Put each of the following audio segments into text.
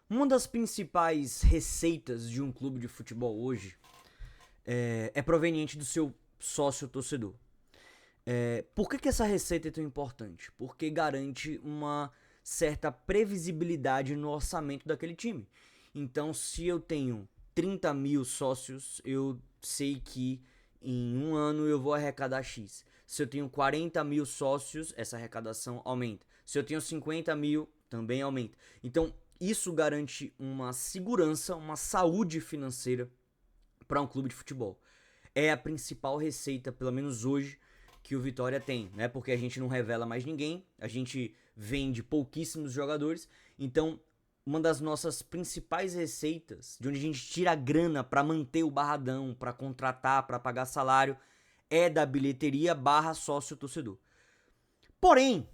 Uma das principais receitas de um clube de futebol hoje é proveniente do seu sócio torcedor. Por que essa receita é tão importante? Porque garante uma certa previsibilidade no orçamento daquele time. Então, se eu tenho 30 mil sócios, eu sei que em um ano eu vou arrecadar X. Se eu tenho 40 mil sócios, essa arrecadação aumenta. Se eu tenho 50 mil, também aumenta. Então, isso garante uma segurança, uma saúde financeira para um clube de futebol. É a principal receita, pelo menos hoje, que o Vitória tem, né? Porque a gente não revela mais ninguém, a gente vende pouquíssimos jogadores, então uma das nossas principais receitas, de onde a gente tira a grana para manter o Barradão, para contratar, para pagar salário, é da bilheteria barra sócio torcedor. Porém,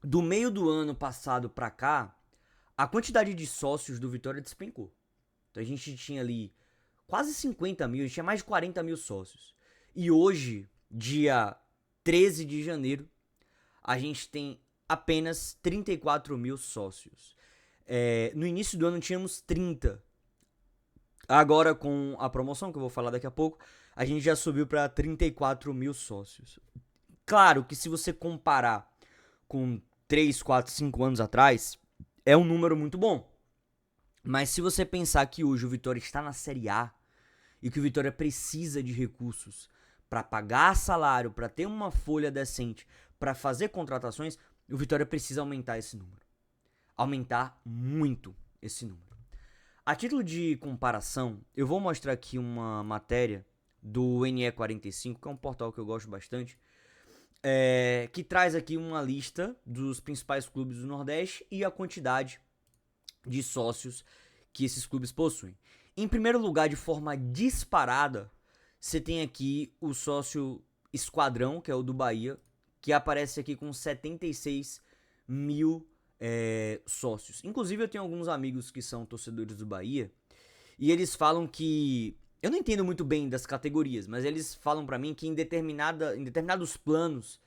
do meio do ano passado para cá, a quantidade de sócios do Vitória despencou. Então a gente tinha ali quase 50 mil, a gente tinha mais de 40 mil sócios. E hoje, dia 13 de janeiro, a gente tem apenas 34 mil sócios. No início do ano tínhamos 30. Agora, com a promoção, que eu vou falar daqui a pouco, a gente já subiu para 34 mil sócios. Claro que se você comparar com 3, 4, 5 anos atrás, é um número muito bom. Mas se você pensar que hoje o Vitória está na Série A e que o Vitória precisa de recursos para pagar salário, para ter uma folha decente, para fazer contratações, o Vitória precisa aumentar esse número. Aumentar muito esse número. A título de comparação, eu vou mostrar aqui uma matéria do NE45, que é um portal que eu gosto bastante, que traz aqui uma lista dos principais clubes do Nordeste e a quantidade de sócios que esses clubes possuem. Em primeiro lugar, de forma disparada, você tem aqui o sócio Esquadrão, que é o do Bahia, que aparece aqui com 76 mil sócios. Inclusive, eu tenho alguns amigos que são torcedores do Bahia e eles falam que... Eu não entendo muito bem das categorias, mas eles falam pra mim que em determinados planos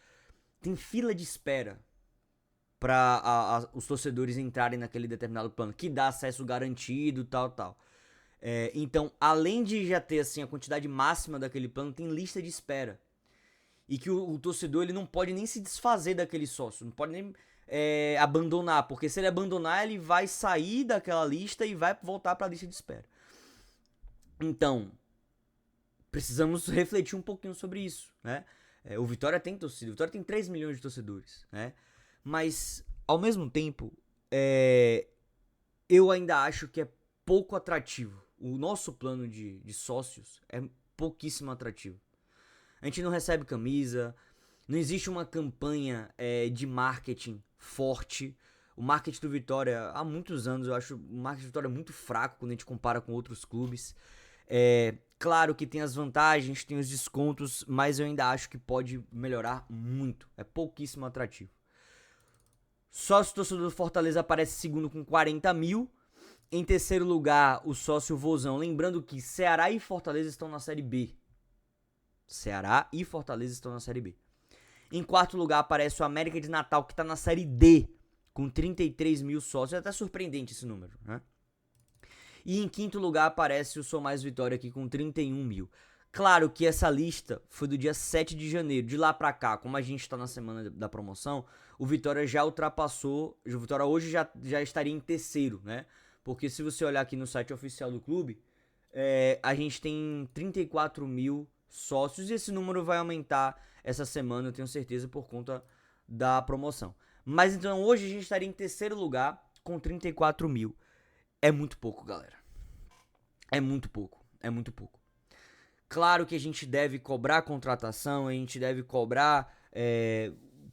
tem fila de espera para os torcedores entrarem naquele determinado plano, que dá acesso garantido, tal. Então, além de já ter assim a quantidade máxima daquele plano, tem lista de espera. E que o torcedor ele não pode nem se desfazer daquele sócio, não pode nem abandonar, porque se ele abandonar, ele vai sair daquela lista e vai voltar para a lista de espera. Então, precisamos refletir um pouquinho sobre isso, né? O Vitória tem torcida, o Vitória tem 3 milhões de torcedores, né? Mas, ao mesmo tempo, eu ainda acho que é pouco atrativo. O nosso plano de sócios é pouquíssimo atrativo. A gente não recebe camisa, não existe uma campanha de marketing forte. O marketing do Vitória, há muitos anos, eu acho o marketing do Vitória muito fraco quando a gente compara com outros clubes. Claro que tem as vantagens, tem os descontos, mas eu ainda acho que pode melhorar muito. É pouquíssimo atrativo. Sócio torcedor do Fortaleza aparece segundo com 40 mil. Em terceiro lugar, o sócio Vozão. Lembrando que Ceará e Fortaleza estão na Série B. Ceará e Fortaleza estão na Série B. Em quarto lugar aparece o América de Natal, que está na Série D, com 33 mil sócios. É até surpreendente esse número, né? E em quinto lugar aparece o Sou Mais Vitória aqui com 31 mil. Claro que essa lista foi do dia 7 de janeiro. De lá pra cá, como a gente está na semana da promoção, o Vitória já ultrapassou. O Vitória hoje já estaria em terceiro, né? Porque se você olhar aqui no site oficial do clube, a gente tem 34 mil sócios e esse número vai aumentar essa semana, eu tenho certeza, por conta da promoção. Mas então hoje a gente estaria em terceiro lugar com 34 mil. É muito pouco, galera. É muito pouco. É muito pouco. Claro que a gente deve cobrar contratação, a gente deve cobrar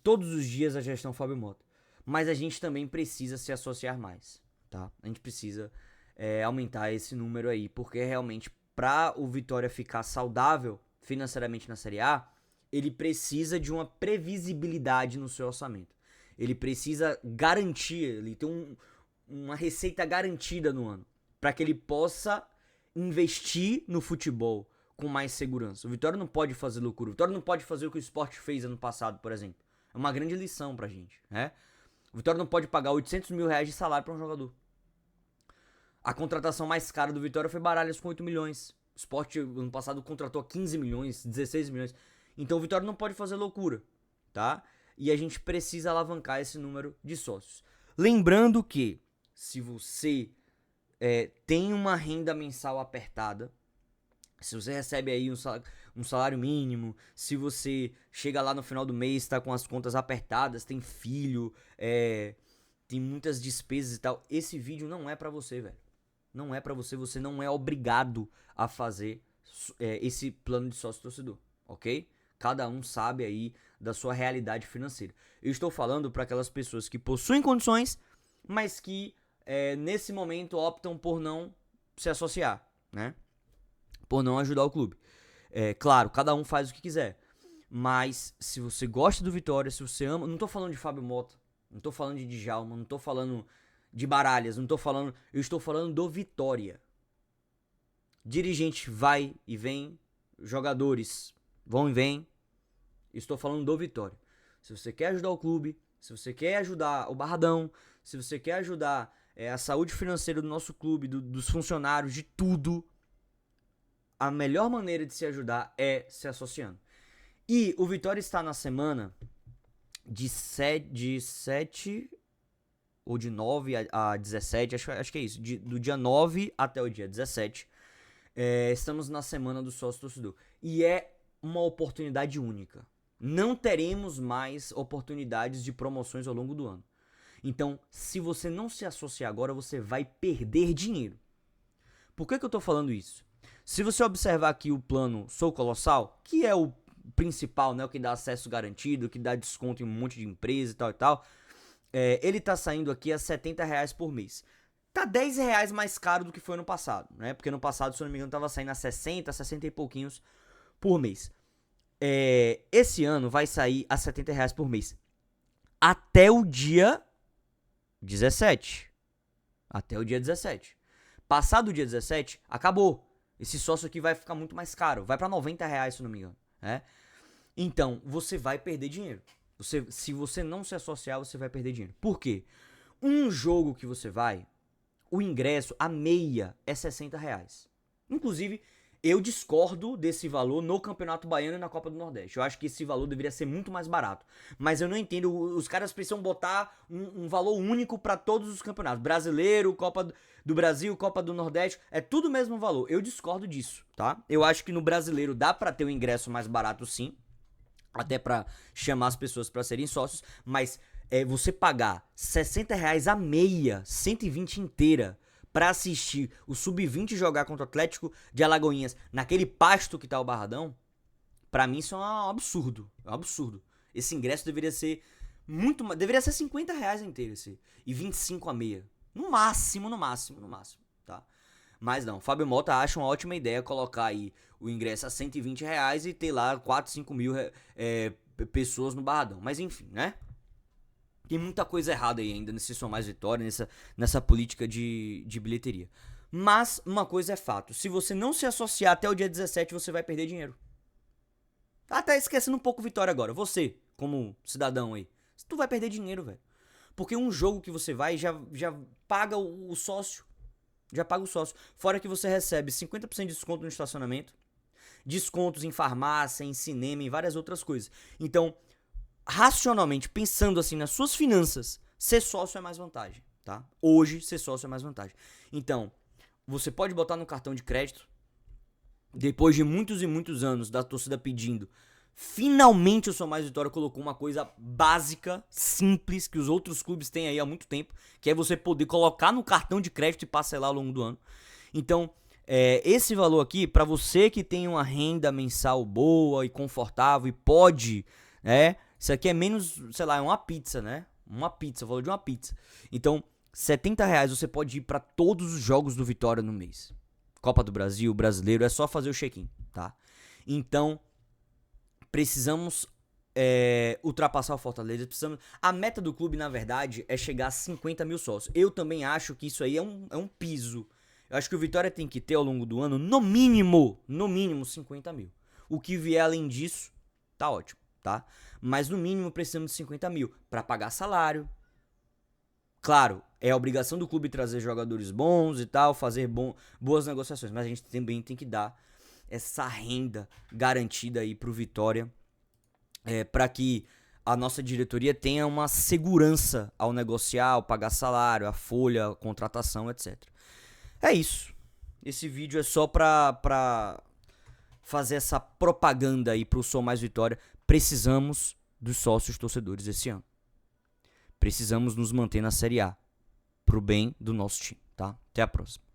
todos os dias a gestão Fábio Mota. Mas a gente também precisa se associar mais, tá? A gente precisa aumentar esse número aí, porque realmente para o Vitória ficar saudável financeiramente na Série A, ele precisa de uma previsibilidade no seu orçamento. Ele precisa garantir, ele tem uma receita garantida no ano, para que ele possa investir no futebol com mais segurança. O Vitória não pode fazer loucura. O Vitória não pode fazer o que o Sport fez ano passado, por exemplo. É uma grande lição pra gente, né? O Vitória não pode pagar 800 mil reais de salário pra um jogador. A contratação mais cara do Vitória foi Baralhas com 8 milhões. O Sport ano passado contratou 15 milhões, 16 milhões. Então o Vitória não pode fazer loucura, tá? E a gente precisa alavancar esse número de sócios. Lembrando que se você tem uma renda mensal apertada, se você recebe aí um salário mínimo, se você chega lá no final do mês, tá com as contas apertadas, tem filho, tem muitas despesas e tal, esse vídeo não é pra você, velho. Não é pra você, você não é obrigado a fazer esse plano de sócio torcedor, ok? Cada um sabe aí da sua realidade financeira. Eu estou falando para aquelas pessoas que possuem condições, mas que nesse momento optam por não se associar, né? Por não ajudar o clube. Claro, cada um faz o que quiser. Mas se você gosta do Vitória, se você ama... Não tô falando de Fábio Mota, não tô falando de Djalma, não tô falando de Baralhas, não tô falando... Eu estou falando do Vitória. Dirigente vai e vem, jogadores vão e vêm. Estou falando do Vitória. Se você quer ajudar o clube, se você quer ajudar o Barradão, se você quer ajudar a saúde financeira do nosso clube, dos funcionários, de tudo, a melhor maneira de se ajudar é se associando. E o Vitória está na semana de 7 ou de 9 a 17, acho que é isso, do dia 9 até o dia 17, estamos na semana do sócio torcedor. E é uma oportunidade única. Não teremos mais oportunidades de promoções ao longo do ano. Então, se você não se associar agora, você vai perder dinheiro. Por que eu tô falando isso? Se você observar aqui o plano Sou Colossal, que é o principal, né, o que dá acesso garantido, que dá desconto em um monte de empresa e tal, ele tá saindo aqui a R$70 por mês. Tá R$10 mais caro do que foi no passado, né? Porque no passado, se eu não me engano, tava saindo a 60 e pouquinhos por mês. Esse ano vai sair a R$70 por mês. Até o dia 17. Até o dia 17. Passado o dia 17, acabou. Esse sócio aqui vai ficar muito mais caro. Vai pra R$90, se não me engano. Então, você vai perder dinheiro. Se você não se associar, você vai perder dinheiro. Por quê? Um jogo que você vai, o ingresso, a meia, é R$60. Inclusive, eu discordo desse valor no Campeonato Baiano e na Copa do Nordeste. Eu acho que esse valor deveria ser muito mais barato. Mas eu não entendo, os caras precisam botar um valor único para todos os campeonatos. Brasileiro, Copa do Brasil, Copa do Nordeste, é tudo o mesmo valor. Eu discordo disso, tá? Eu acho que no Brasileiro dá para ter um ingresso mais barato, sim. Até para chamar as pessoas para serem sócios. Mas você pagar R$60 a meia, 120 inteira, pra assistir o Sub-20 jogar contra o Atlético de Alagoinhas naquele pasto que tá o Barradão, pra mim isso é um absurdo. É um absurdo. Esse ingresso deveria ser deveria ser R$50 inteiro e 25 a meia. No máximo, tá? Mas não, Fábio Mota acha uma ótima ideia colocar aí o ingresso a R$120 e ter lá 4, 5 mil pessoas no Barradão. Mas enfim, né? Tem muita coisa errada aí ainda nesse Sou Mais Vitória, nessa política de bilheteria. Mas uma coisa é fato, se você não se associar até o dia 17, você vai perder dinheiro. Até esquecendo um pouco Vitória agora, você, como cidadão aí, tu vai perder dinheiro, velho. Porque um jogo que você vai já paga o sócio. Já paga o sócio. Fora que você recebe 50% de desconto no estacionamento, descontos em farmácia, em cinema e várias outras coisas. Então, racionalmente, pensando assim nas suas finanças, ser sócio é mais vantagem, tá? Hoje, ser sócio é mais vantagem. Então, você pode botar no cartão de crédito, depois de muitos e muitos anos da torcida pedindo, finalmente o Sou Mais Vitória colocou uma coisa básica, simples, que os outros clubes têm aí há muito tempo, que é você poder colocar no cartão de crédito e parcelar ao longo do ano. Então, esse valor aqui, pra você que tem uma renda mensal boa e confortável e pode, isso aqui é menos, sei lá, é uma pizza, né? Uma pizza, o valor de uma pizza. Então, R$70 você pode ir pra todos os jogos do Vitória no mês. Copa do Brasil, Brasileiro, é só fazer o check-in, tá? Então, precisamos ultrapassar o Fortaleza. A meta do clube, na verdade, é chegar a 50 mil sócios. Eu também acho que isso aí é um piso. Eu acho que o Vitória tem que ter ao longo do ano, no mínimo 50 mil. O que vier além disso, tá ótimo, tá? Mas no mínimo precisamos de 50 mil pra pagar salário, Claro, é a obrigação do clube trazer jogadores bons e tal, fazer boas negociações, mas a gente também tem que dar essa renda garantida aí pro Vitória, para que a nossa diretoria tenha uma segurança ao negociar, ao pagar salário, a folha, a contratação, etc. É isso. Esse vídeo é só pra fazer essa propaganda aí pro Sou Mais Vitória. Precisamos dos sócios torcedores esse ano. Precisamos nos manter na Série A, pro bem do nosso time, tá? Até a próxima.